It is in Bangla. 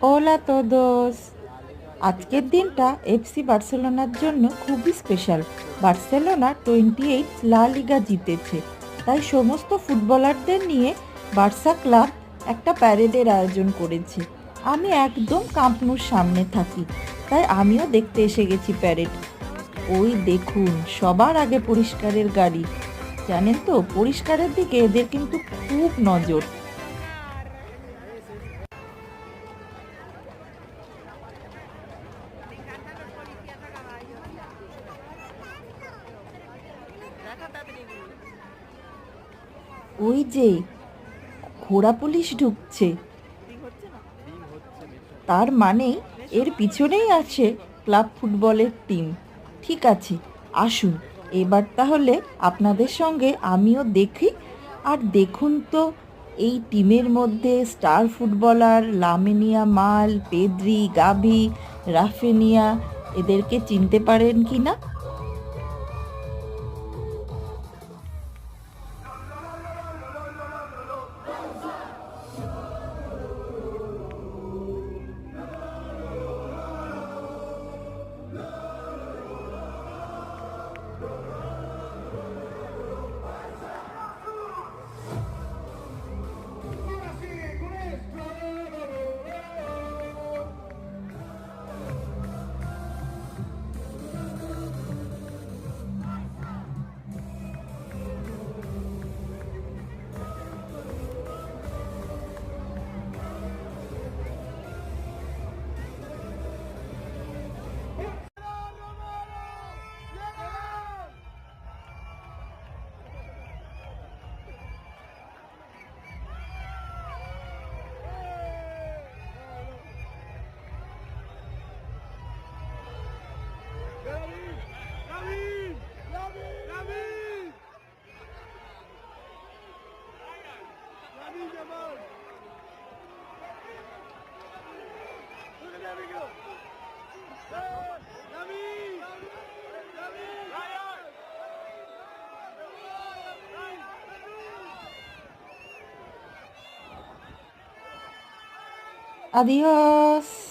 Hola a todos! আজকের দিনটা এফসি বার্সেলোনার জন্য খুবই স্পেশাল। বার্সেলোনা 28 লা লিগা জিতেছে, তাই সমস্ত ফুটবলারদের নিয়ে বার্সা ক্লাব একটা প্যারেডের আয়োজন করেছে। আমি একদম কাম্প নুর সামনে থাকি, তাই আমিও দেখতে এসে গেছি প্যারেড। ওই দেখুন, সবার আগে পরিষ্কারের গাড়ি। জানেন তো, পরিষ্কারের দিকে এদের কিন্তু খুব নজর। ওই যে ঘোড়া পুলিশ ঢুকছে, তার মানেই এর পিছনেই আছে ক্লাব ফুটবলের টিম। ঠিক আছে, আসুন এবার তাহলে আপনাদের সঙ্গে আমিও দেখি। আর দেখুন তো, এই টিমের মধ্যে star footballer Lamine Yamal, Pedri, গাভি, রাফিনিয়া, এদেরকে চিনতে পারেন কি না? Adiós.